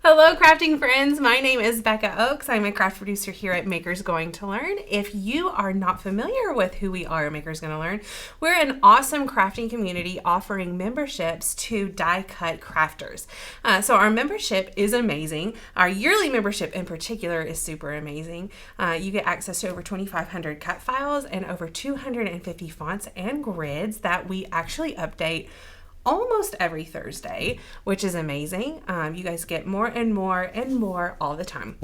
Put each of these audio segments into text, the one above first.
Hello crafting friends, my name is Becca Oaks. I'm a craft producer here at Makers Going to Learn. If you are not familiar with who we are at Makers Going to Learn, we're an awesome crafting community offering memberships to die cut crafters. So our membership is amazing. Our yearly membership in particular is super amazing. You get access to over 2,500 cut files and over 250 fonts and grids that we actually update almost every Thursday, which is amazing. You guys get more and more and more all the time.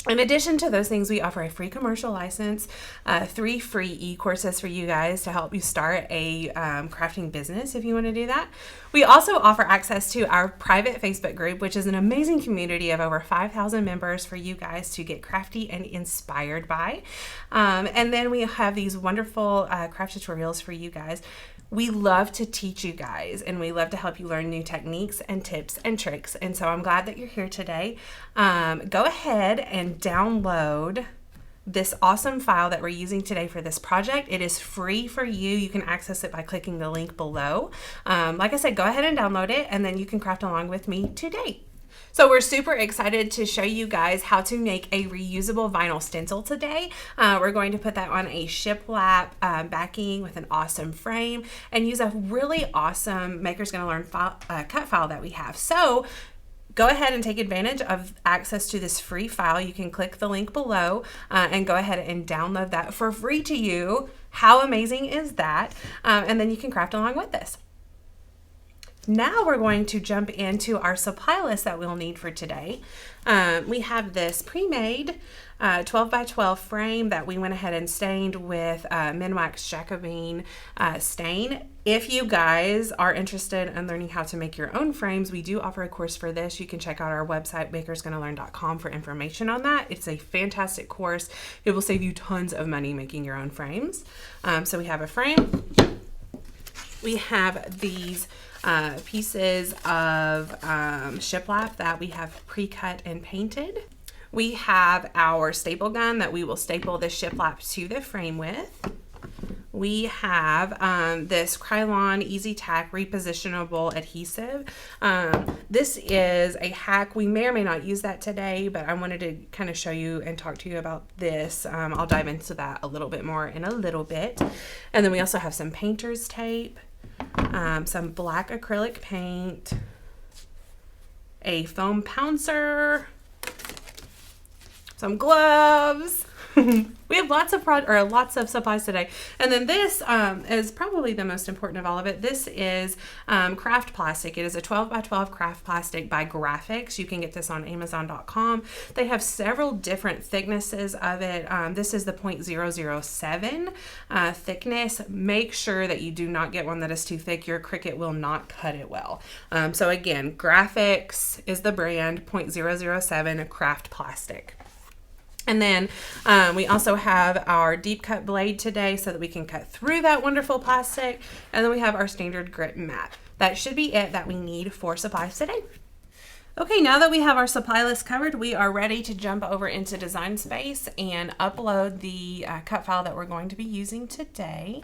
In addition to those things, we offer a free commercial license, 3 free e-courses for you guys to help you start a crafting business if you want to do that. We also offer access to our private Facebook group, which is an amazing community of over 5,000 members for you guys to get crafty and inspired by. And then we have these wonderful craft tutorials for you guys. We love to teach you guys and we love to help you learn new techniques and tips and tricks. And so I'm glad that you're here today. Go ahead and download this awesome file that we're using today for this project. It is free for you. You can access it by clicking the link below. Like I said, go ahead and download it and then you can craft along with me today. So we're super excited to show you guys how to make a reusable vinyl stencil today. We're going to put that on a shiplap backing with an awesome frame and use a really awesome Makers Gonna Learn cut file that we have. So go ahead and take advantage of access to this free file. You can click the link below and go ahead and download that for free to you. How amazing is that? And then you can craft along with this. Now we're going to jump into our supply list that we'll need for today. We have this pre-made 12 by 12 frame that we went ahead and stained with Minwax Jacobine stain. If you guys are interested in learning how to make your own frames, we do offer a course for this. You can check out our website, makersgonnalearn.com, for information on that. It's a fantastic course. It will save you tons of money making your own frames. So we have a frame. We have these pieces of shiplap that we have pre-cut and painted. We have our staple gun that we will staple the shiplap to the frame with. We have this Krylon Easy Tack repositionable adhesive. This is a hack. We may or may not use that today, but I wanted to kind of show you and talk to you about this. I'll dive into that a little bit more in a little bit. And then we also have some painter's tape. Some black acrylic paint, a foam pouncer, some gloves. We have lots of supplies today. And then this is probably the most important of all of it. This is craft plastic. It is a 12 by 12 craft plastic by Graphics. You can get this on Amazon.com. They have several different thicknesses of it. This is the 0.007 thickness. Make sure that you do not get one that is too thick. Your Cricut will not cut it well. So again, Graphics is the brand, 0.007 craft plastic. And then we also have our deep cut blade today so that we can cut through that wonderful plastic. And then we have our standard grit mat. That should be it that we need for supplies today. Okay, now that we have our supply list covered, we are ready to jump over into Design Space and upload the cut file that we're going to be using today.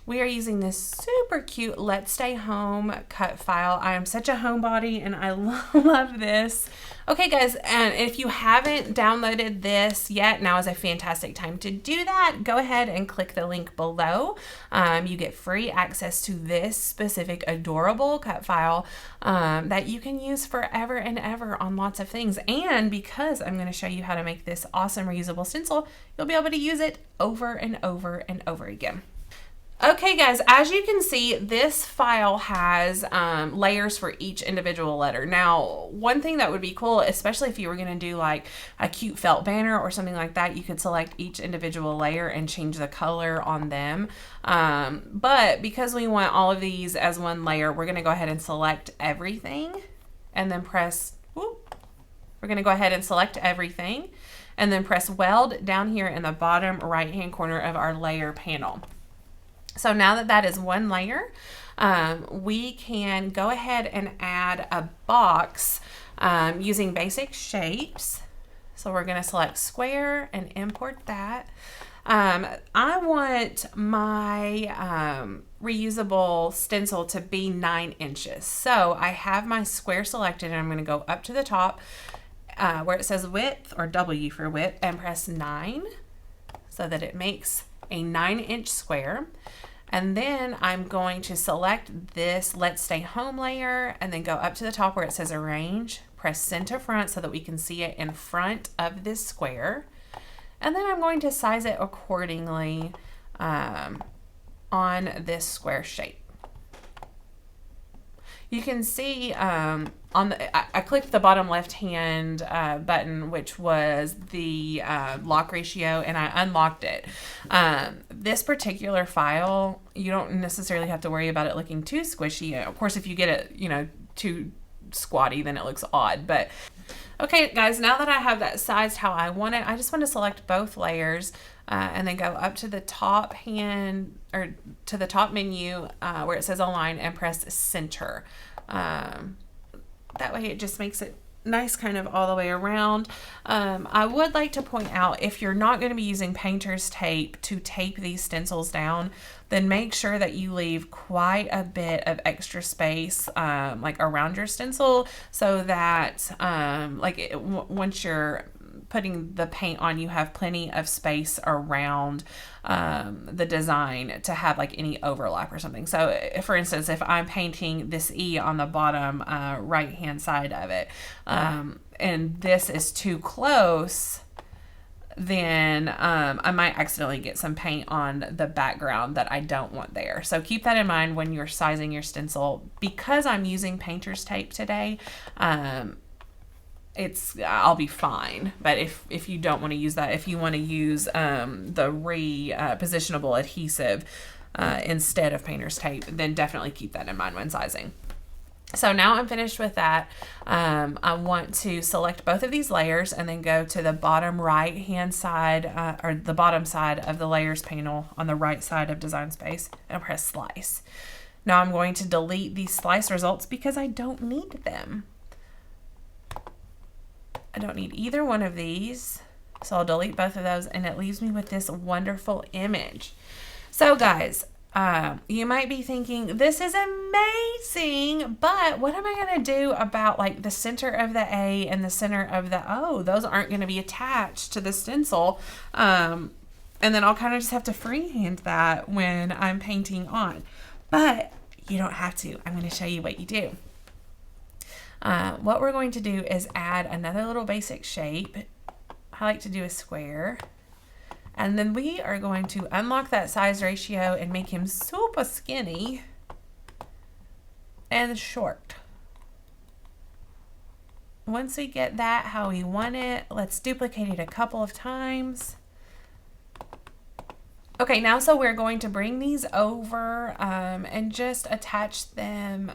We are using this super cute Let's Stay Home cut file. I am such a homebody and I love this. Okay guys, and if you haven't downloaded this yet, now is a fantastic time to do that. Go ahead and click the link below. You get free access to this specific adorable cut file that you can use forever and ever on lots of things. And because I'm going to show you how to make this awesome reusable stencil, you'll be able to use it over and over and over again. Okay guys, as you can see, this file has layers for each individual letter. Now, one thing that would be cool, especially if you were going to do like a cute felt banner or something like that, you could select each individual layer and change the color on them. But because we want all of these as one layer, we're going to go ahead and select everything and then press, whoop, we're going to go ahead and select everything and then press weld down here in the bottom right hand corner of our layer panel. So now that that is one layer, we can go ahead and add a box using basic shapes. So we're going to select square and import that. I want my reusable stencil to be 9 inches. So I have my square selected, and I'm going to go up to the top where it says width, or W for width, and press 9 so that it makes a 9-inch square. And then I'm going to select this Let's Stay Home layer and then go up to the top where it says arrange, press center front so that we can see it in front of this square. And then I'm going to size it accordingly on this square shape. You can see on I clicked the bottom left hand button, which was the lock ratio, and I unlocked it. This particular file, you don't necessarily have to worry about it looking too squishy. Of course, if you get it, too squatty, then it looks odd. But okay, guys, now that I have that sized how I want it, I just want to select both layers and then go up to the top hand, or to the top menu where it says align, and press center. That way it just makes it nice kind of all the way around. I would like to point out, if you're not going to be using painter's tape to tape these stencils down, then make sure that you leave quite a bit of extra space like around your stencil, so that once you're putting the paint on, you have plenty of space around the design to have like any overlap or something. So for instance, if I'm painting this E on the bottom right hand side of it, and this is too close, then I might accidentally get some paint on the background that I don't want there. So keep that in mind when you're sizing your stencil. Because I'm using painter's tape today, I'll be fine. But if you don't want to use that, if you want to use the repositionable adhesive instead of painter's tape, then definitely keep that in mind when sizing. So now I'm finished with that. I want to select both of these layers and then go to the bottom right hand side, or the bottom side of the layers panel on the right side of design space, and press slice. Now I'm going to delete these slice results because I don't need them. I don't need either one of these, so I'll delete both of those, and it leaves me with this wonderful image. So guys, you might be thinking, this is amazing, but what am I going to do about like the center of the A and the center of the O? Those aren't going to be attached to the stencil, and then I'll kind of just have to freehand that when I'm painting on. But you don't have to. I'm going to show you what you do. What we're going to do is add another little basic shape. I like to do a square. And then we are going to unlock that size ratio and make him super skinny and short. Once we get that how we want it, let's duplicate it a couple of times. Okay, now so we're going to bring these over and just attach them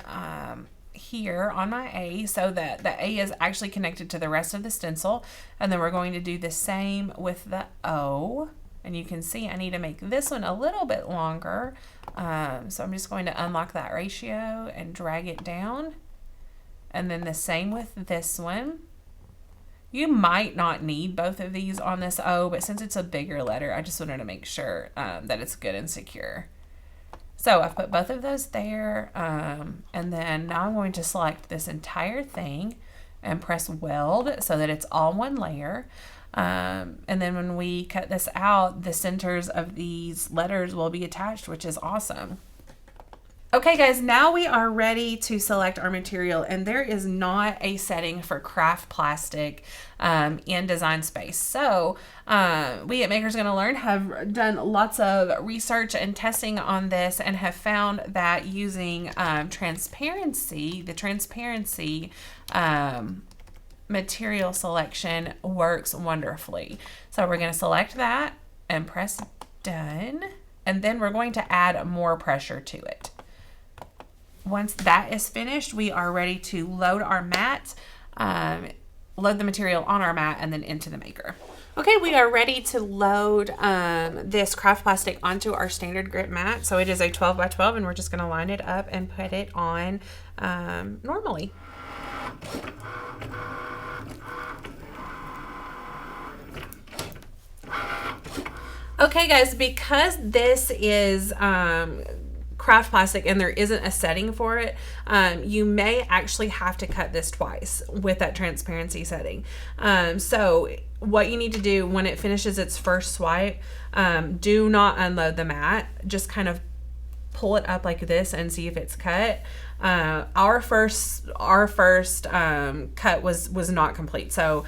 here on my A, so that the A is actually connected to the rest of the stencil. And then we're going to do the same with the O, and you can see I need to make this one a little bit longer, so I'm just going to unlock that ratio and drag it down. And then the same with this one. You might not need both of these on this O, but since it's a bigger letter, I just wanted to make sure that it's good and secure. So I've put both of those there, and then now I'm going to select this entire thing and press weld so that it's all one layer. And then when we cut this out, the centers of these letters will be attached, which is awesome. Okay guys, now we are ready to select our material, and there is not a setting for craft plastic in Design Space. So we at Makers Gonna Learn have done lots of research and testing on this, and have found that using transparency material selection works wonderfully. So we're going to select that and press done, and then we're going to add more pressure to it. Once that is finished, we are ready to load our mat, load the material on our mat, and then into the maker. Okay, we are ready to load this craft plastic onto our standard grit mat. So it is a 12 by 12, and we're just going to line it up and put it on normally. Okay guys, because this is craft plastic and there isn't a setting for it, you may actually have to cut this twice with that transparency setting. So what you need to do when it finishes its first swipe, do not unload the mat. Just kind of pull it up like this and see if it's cut. Our first cut was not complete, so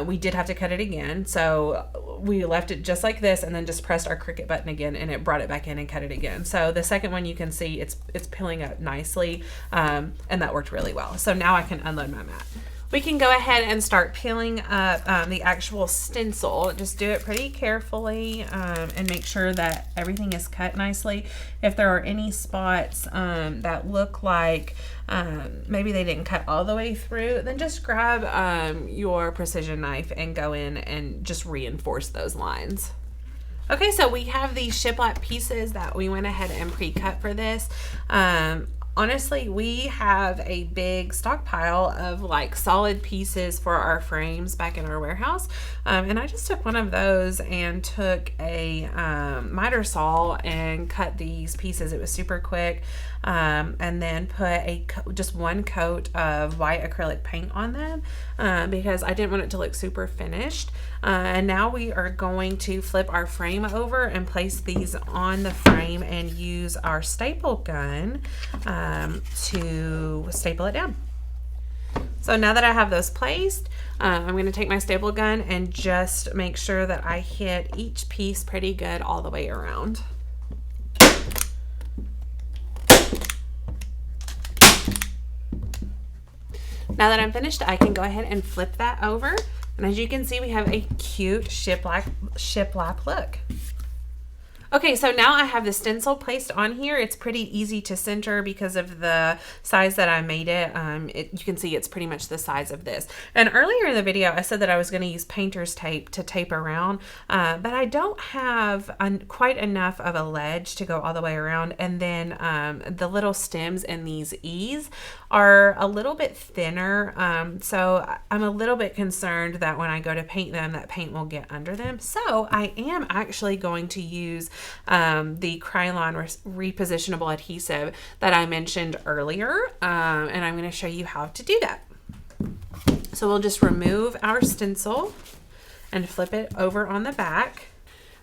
we did have to cut it again. So we left it just like this and then just pressed our Cricut button again and it brought it back in and cut it again. So the second one, you can see it's peeling up nicely, and that worked really well. So now I can unload my mat. We can go ahead and start peeling up the actual stencil. Just do it pretty carefully, and make sure that everything is cut nicely. If there are any spots that look like maybe they didn't cut all the way through, then just grab your precision knife and go in and just reinforce those lines. Okay, so we have these shiplap pieces that we went ahead and pre-cut for this. Honestly, we have a big stockpile of like solid pieces for our frames back in our warehouse. And I just took one of those and took a miter saw and cut these pieces. It was super quick. And then put just one coat of white acrylic paint on them because I didn't want it to look super finished. And now we are going to flip our frame over and place these on the frame and use our staple gun to staple it down. So now that I have those placed, I'm going to take my staple gun and just make sure that I hit each piece pretty good all the way around. Now that I'm finished, I can go ahead and flip that over. And as you can see, we have a cute shiplap look. Okay, so now I have the stencil placed on here. It's pretty easy to center because of the size that I made it. You can see it's pretty much the size of this. And earlier in the video, I said that I was going to use painter's tape to tape around, but I don't have quite enough of a ledge to go all the way around. And then the little stems in these E's are a little bit thinner, so I'm a little bit concerned that when I go to paint them, that paint will get under them. So I am actually going to use the Krylon repositionable adhesive that I mentioned earlier, and I'm going to show you how to do that. So we'll just remove our stencil and flip it over on the back.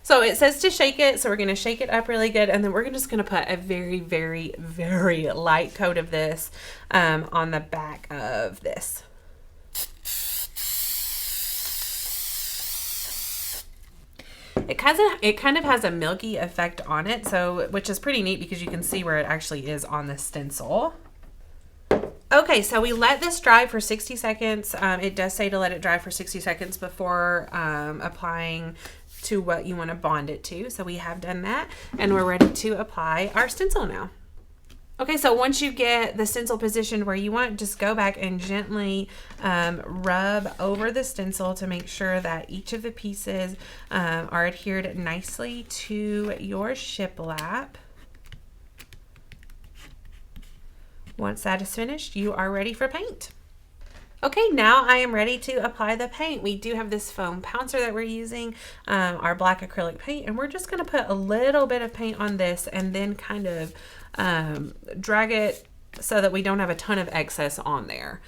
So it says to shake it, so we're going to shake it up really good, and then we're just going to put a very, very, very light coat of this on the back of this. It kind of has a milky effect on it, so which is pretty neat because you can see where it actually is on the stencil. Okay, so we let this dry for 60 seconds. It does say to let it dry for 60 seconds before applying to what you want to bond it to. So we have done that, and we're ready to apply our stencil now. Okay, so once you get the stencil positioned where you want, just go back and gently rub over the stencil to make sure that each of the pieces are adhered nicely to your shiplap. Once that is finished, you are ready for paint. Okay, now I am ready to apply the paint. We do have this foam pouncer that we're using, our black acrylic paint, and we're just going to put a little bit of paint on this and then kind of drag it so that we don't have a ton of excess on there.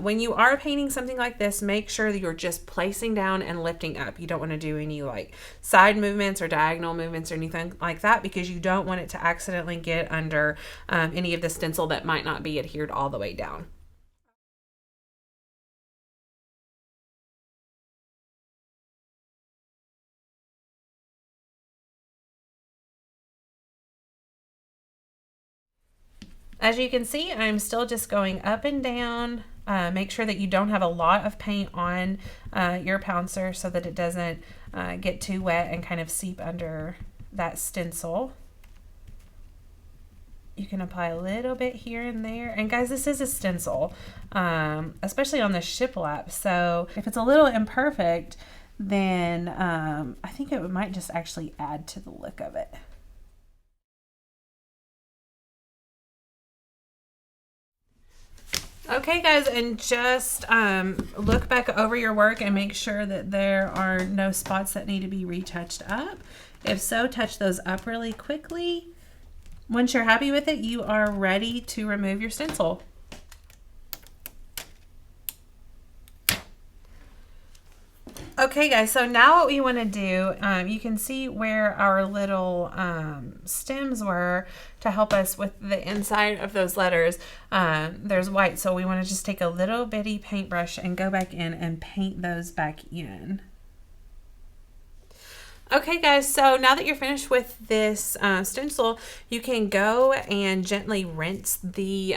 When you are painting something like this, make sure that you're just placing down and lifting up. You don't want to do any like side movements or diagonal movements or anything like that because you don't want it to accidentally get under any of the stencil that might not be adhered all the way down. As you can see, I'm still just going up and down. Make sure that you don't have a lot of paint on your pouncer so that it doesn't get too wet and kind of seep under that stencil. You can apply a little bit here and there. And guys, this is a stencil, especially on the shiplap. So if it's a little imperfect, then I think it might just actually add to the look of it. Okay guys, and just look back over your work and make sure that there are no spots that need to be retouched up. If so, touch those up really quickly. Once you're happy with it, you are ready to remove your stencil. Okay guys, so now what we want to do, you can see where our little stems were to help us with the inside of those letters. There's white, so we want to just take a little bitty paintbrush and go back in and paint those back in. Okay guys, so now that you're finished with this stencil, you can go and gently rinse the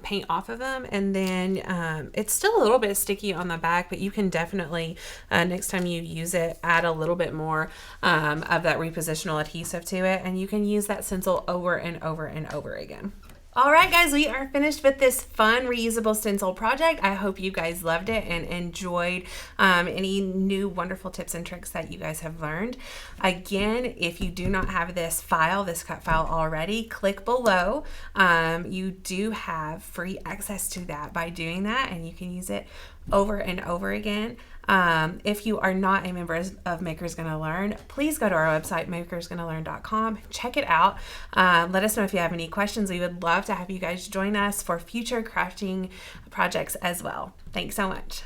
paint off of them, and then it's still a little bit sticky on the back, but you can definitely, next time you use it, add a little bit more of that repositional adhesive to it, and you can use that stencil over and over and over again. All right, guys, we are finished with this fun reusable stencil project. I hope you guys loved it and enjoyed any new wonderful tips and tricks that you guys have learned. Again, if you do not have this file, this cut file already, click below. You do have free access to that by doing that, and you can use it over and over again. If you are not a member of Makers Gonna Learn, please go to our website, makersgonnalearn.com. Check it out. Let us know if you have any questions. We would love to have you guys join us for future crafting projects as well. Thanks so much.